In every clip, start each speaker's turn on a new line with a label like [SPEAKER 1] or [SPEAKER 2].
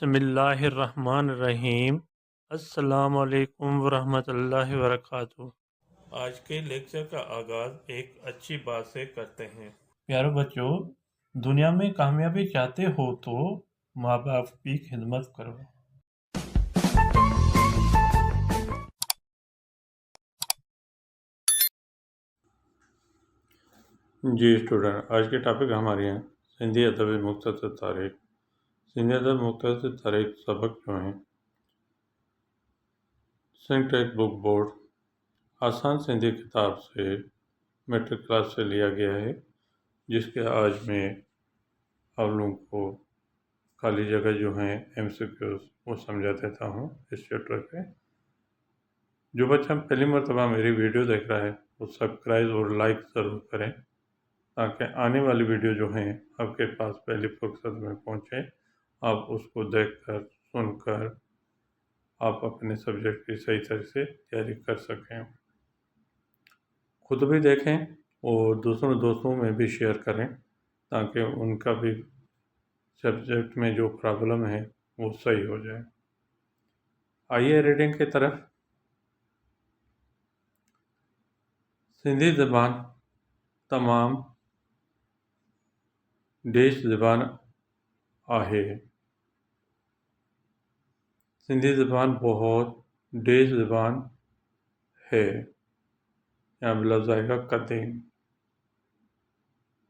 [SPEAKER 1] बिस्मिल्लाहिर्रहमानिर्रहीम। अस्सलामुअलैकुम वरहमतुल्लाहि वबरकातुहू। आज के लेक्चर का आगाज़ एक अच्छी बात से करते हैं। प्यारे बच्चों, दुनिया में कामयाबी चाहते हो तो माँ बाप की खिदमत करो। जी स्टूडेंट, आज के टॉपिक हमारे हैं सिंधी अदब मुख्तसर तारीख। सिंधी अदब मुख्तसर तारीख सबक जो हैं सिंध टेक्स्ट बुक बोर्ड आसान सिंधी किताब से मैट्रिक क्लास से लिया गया है, जिसके आज मैं आप लोगों को खाली जगह जो हैं MCQs वो समझा देता हूँ इस चैप्टर पे। जो बच्चा पहली मरतबा मेरी वीडियो देख रहा है वो सब्सक्राइब और लाइक ज़रूर करें, ताकि आने वाली वीडियो जो हैं आपके पास पहली फुर्सत में पहुँचे। आप उसको देखकर सुनकर आप अपने सब्जेक्ट की सही तरह से तैयारी कर सकें। खुद भी देखें और दूसरों दोस्तों में भी शेयर करें, ताकि उनका भी सब्जेक्ट में जो प्रॉब्लम है वो सही हो जाए। आइए रीडिंग की तरफ। सिंधी ज़बान तमाम देश ज़बान आहे। सिंधी ज़बान बहुत देश ज़बान है। यहाँ भी लफ्ज़ आएगा कदीम।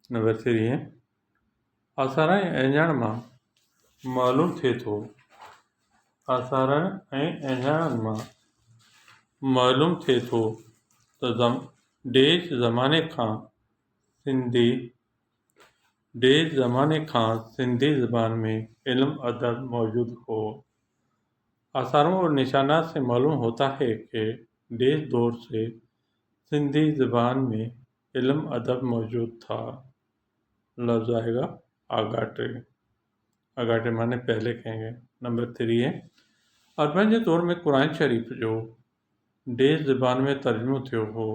[SPEAKER 1] नंबर 3 है आसारा एंजाण मां मालूम थे तो। आसारा एंजाण मां मालूम थे तो देश ज़माने खां सिंधी देश ज़माने खां सिंधी ज़बान में इल्म अदब मौजूद हो। आसारों और निशानात से मालूम होता है कि देश दौर से सिंधी ज़बान में इल्म अदब मौजूद था। लफ्ज़ आएगा आगाटे। आगाटे माने पहले कहेंगे। नंबर 3 है अरबन जे दौर में कुरान शरीफ जो देश ज़बान में तर्जुमो थियो हो।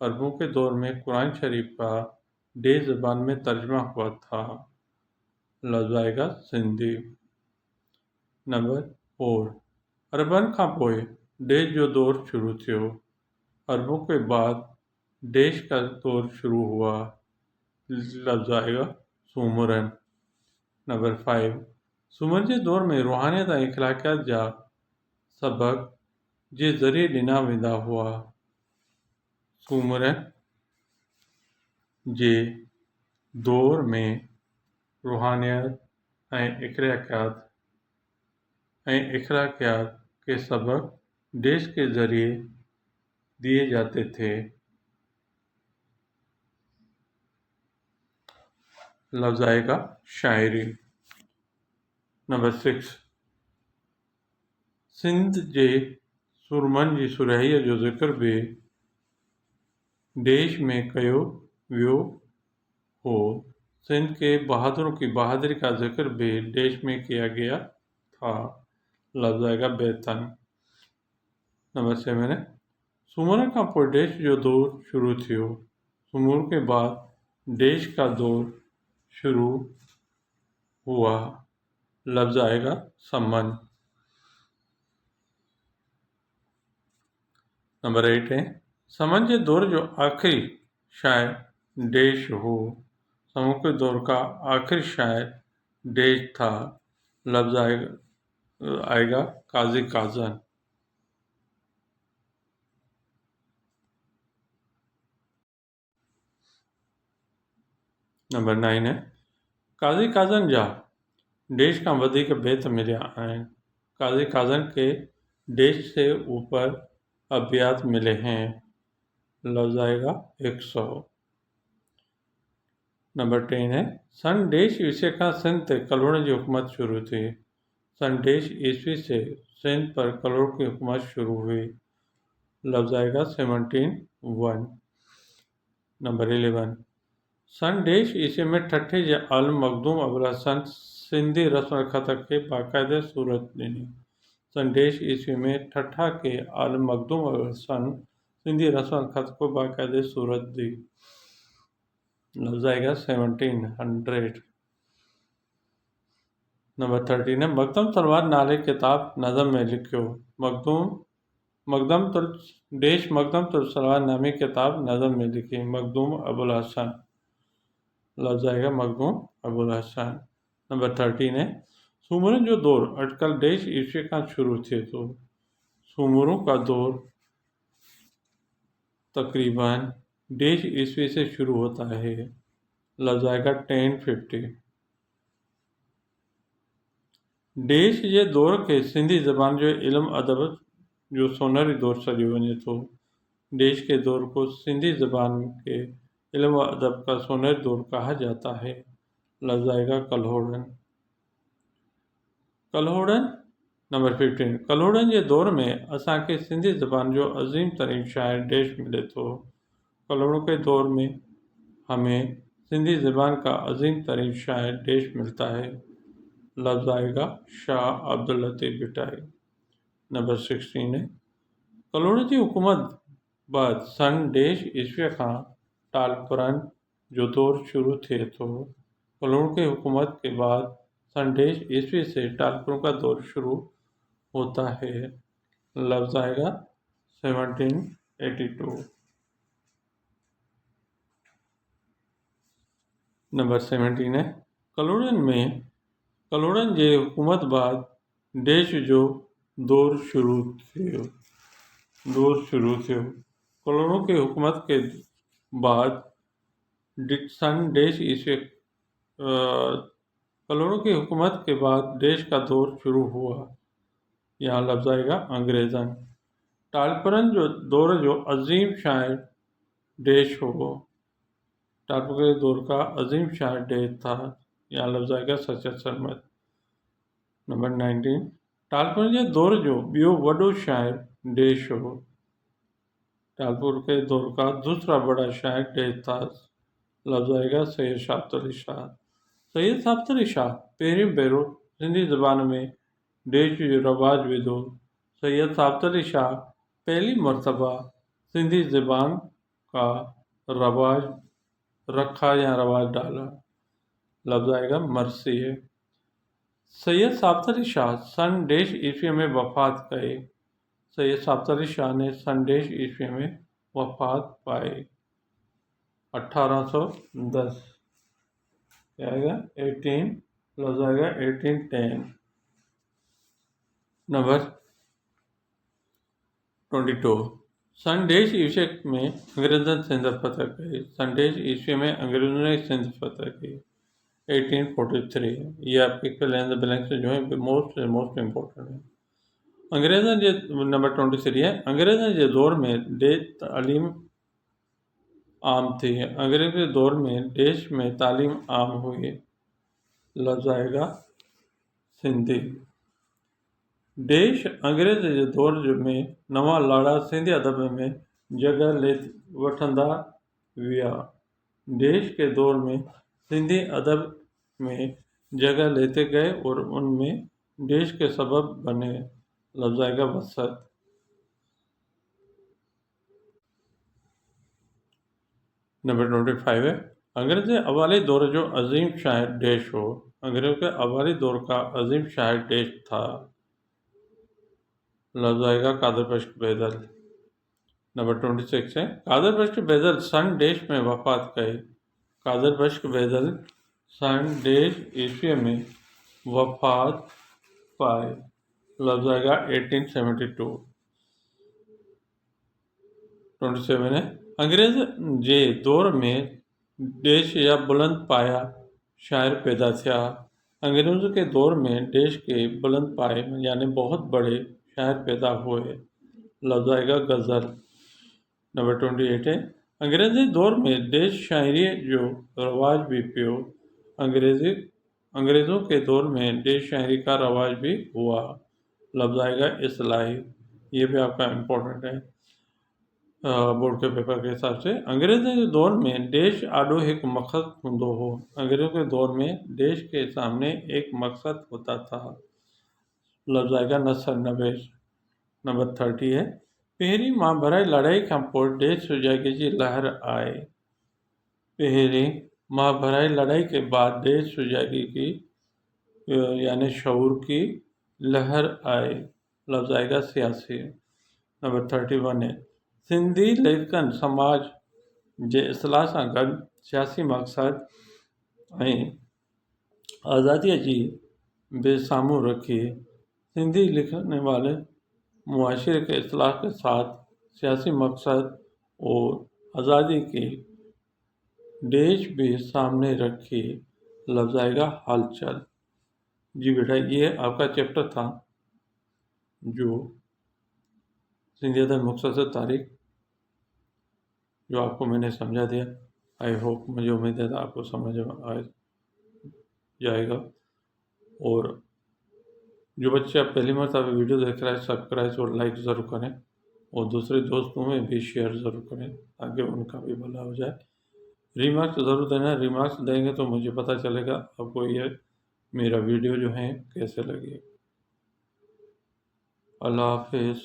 [SPEAKER 1] अरबों के दौर में कुरान शरीफ का देश ज़बान में तर्जुमा हुआ था। लफ्ज़ आएगा सिंधी। नंबर 4 अरबन खां पोइ देश जो दौर शुरू थियो। अरबों के बाद देश का दौर शुरू हुआ। लफ्ज़ आएगा सूमरन। नंबर 5 सूमर जे दौर में रूहानियत ऐं इख़लाक़ियात जा सबक जे ज़रिए ॾिना वेंदा हुआ। सूमरन जे दौर में रूहानियत ऐं इख़लाक़ियात के सबक देश के ज़रिए दिए जाते थे। लफ्ज़ आएगा शायरी। नंबर 6 सिंध जे सुरमन जी सुरहीअ जो ज़िक्र भी देश में कयो वियो हो। सिंध के बहादुरों की बहादुरी का जिक्र भी देश में किया गया था। लफ्ज़ आएगा बेतन। नंबर 7 है सूमर खां पोइ देश जो दौर शुरू थियो। सूमर के बाद देश का दौर शुरू हुआ। लफ्ज़ आएगा समन। नंबर 8 है समन के दौर जो आखिरी शायर देश हो। समन के दौर का आखिरी शायर देश था। लफ्ज़ आएगा काजी काजन। नंबर 9 है काजी काजन जा देश का वधिक बेत मिलिया आहिनि। काजी काजन के देश से ऊपर अबियात मिले हैं। लफ्ज़ आएगा 100। नंबर 10 है सन देश ईस्वी का सिंध ते कलोड़ की हुकूमत शुरू थी। सन देश ईस्वी से सिंध पर कलोड़ की हुकूमत शुरू हुई। लफ्ज़ आएगा 17 नंबर 11 सन देश ईस्वी में ठठे जे आलम मखदूम अबुल हसन सिंधी रस्म ख़त के बाकायदे सूरत ॾिनी। सन देश ईस्वी में ठठा के आलम मखदूम अबुल हसन सिंधी रस्म ख़त को बाकायदे सूरत दी। लफ्ज़ आएगा 1700। नंबर 13 है मखदम तलवार नाले किताब नज़म में लिखियो। मखदम तुल सलवार नामी किताब नज़म में लिखी। मखदूम अबुल हसन लफ्ज़ आएगा मखदूम अबुल हसन। नंबर 13 है सूमरन जो दौर अटकल देश ईस्वी का शुरू थे तो सूमरों का दौर तकरीबन देश ईस्वी से शुरू होता है। लफ्ज़ आएगा 1050। देश जे दौर के सिंधी ज़बान जो इल्म अदब जो सोनहरी दौर सॾियो वञे थो। देश के दौर को सिंधी ज़बान के इल्म व अदब का सोनहरी दौर कहा जाता है। लफ्ज़ आएगा कल्होड़न। नंबर 15 कल्होड़न जे दौर में असांखे सिंधी ज़बान जो अज़ीम तरीन शाइर देश मिले थो। कल्होड़ों के दौर में हमें सिंधी ज़बान का अज़ीम तरीन शाइर देश मिलता है। लफ्ज़ आएगा शाह अब्दुल लतीफ़ भिटाई। नंबर 16 है कल्होड़न जी हुकूमत बाद सन देश ईस्वी खां टालपुरन जो दौर शुरू थिए थो। कल्होड़ों की हुकूमत के बाद सन देश ईस्वी से टालपुरों का दौर शुरू होता है। लफ्ज़ आएगा 1782। नंबर 17 है कल्होड़न जे हुकूमत बाद देश जो दौर शुरू थियो। कल्होड़ों की हुकूमत के बाद सन देश ईस्वी कल्होड़ों की हुकूमत के बाद देश का दौर शुरू हुआ। यहाँ लफ्ज़ आएगा अंग्रेज़न। टालपुरन जो दौर जो अज़ीम शायर देश हो। टालपुर के दौर का अज़ीम शायर देश था। यहाँ लफ्ज़ आएगा सचर सरमद। नंबर 19 टालपुर जे दौर जो ॿियो वॾो शायर देश हो। टालपुर के दौर का दूसरा बड़ा शायर देश था। लफ्ज़ आएगा सैयद शाफ्त अली शाह। सैयद शाफ्त अली शाह पहिरियों भेरो सिंधी ज़बान में देश जो रवाज विधो। सैयद शाफ्त अली शाह पहली मरतबा सिंधी ज़बान का रवाज रखा या रवाज डाला। लफ्ज़ आएगा मरसी है। सैयद शाफ्त अली शाह सन देश ईस्वी में वफ़ात कए। सैयद शाफ्त अली शाह ने सन देश ईस्वी में वफ़ात पाई 1810। क्या आएगा 18 लफ्ज़ आएगा 1810। नंबर 22 सन देश ईस्वी में अंग्रेज़न सिंध फतह कई। सन देश ईस्वी में अंग्रेज़ों ने सिंध फतह की 1843। ये आपके फिल इन द ब्लैंक्स जो है मोस्ट इम्पोर्टेंट है। अंग्रेज़न जे नंबर 23 है अंग्रेज़न जे दौर में देश तालीम आम थी। अंग्रेज़ के दौर में देश में तालीम आम हुई। लफ्ज़ आएगा सिंधी। देश अंग्रेज़ जे दौर में नवा लाड़ा सिंधी अदब में जगह वठंदा विया। देश के दौर में सिंधी अदब में जगह लेते गए और उनमें देश के सबब बने। लफ्ज़ आएगा वसत। नंबर 25 है अंग्रेज़ के अवाली दौर जो अज़ीम शायर देश हो। अंग्रेज़ों के अवाली दौर का अज़ीम शायर देश था। लफ्ज़ आएगा कादर बख्श बेदल। नंबर 26 है कादर बख्श बेदल सन देश में वफ़ात कई। कादर बख्श बेदल सन देश ईस्वी में वफ़ात पाए। लफ्ज़ आएगा 1872। 27 है अंग्रेज़ जे दौर में देश या बुलंद पाया शायर पैदा थिया। अंग्रेज़ों के दौर में देश के बुलंद पाए यानी बहुत बड़े शायर पैदा हुए। लफ्ज़ आएगा गज़ल। नंबर 28 है अंग्रेज़ी दौर में देश शायरी जो रवाज भी पियो। अंग्रेज़ों के दौर में देश शायरी का रवाज भी हुआ। लफ्ज़ आएगा इस्लाही। ये भी आपका इम्पोर्टेंट है बोर्ड के पेपर के हिसाब से। अंग्रेज़ों के दौर में देश आडो एक मकसद हुंदो हो। अंग्रेज़ों के दौर में देश के सामने एक मकसद होता था। लफ्ज़ आएगा नसर नवेश। नंबर 30 है पहिरीं मां भराई लड़ाई खां पोइ देश सुजाॻे जी लहर आए। पहिरीं मां भराई लड़ाई के बाद देश सुजाॻे की यानी शऊर की लहर आए, लफ्ज़ आएगा सियासी। नंबर 31 है सिंधी लेखकन समाज जे इस्लाह सां गॾु सियासी मक़सद ऐं आज़ादीअ जी बेसाम्हूं रखी सिंधी लिखने वाले मुआशरे के इस्लाह के साथ सियासी मकसद और आज़ादी के देश भी सामने रखी, लफ्ज़ आएगा हलचल। जी बेटा, ये आपका चैप्टर था जो सिंधियत मुख्तसर तारीख, जो आपको मैंने समझा दिया। आई होप, मुझे उम्मीद है आपको समझ में आ जाएगा। और जो बच्चे आप पहली मरतबा वीडियो देख रहे हैं, सब्सक्राइब और लाइक ज़रूर करें और दूसरे दोस्तों में भी शेयर ज़रूर करें ताकि उनका भी भला हो जाए। रिमार्क्स ज़रूर देना, रिमार्क्स देंगे तो मुझे पता चलेगा आपको ये मेरा वीडियो जो है कैसे लगे। अल्लाह हाफिज़।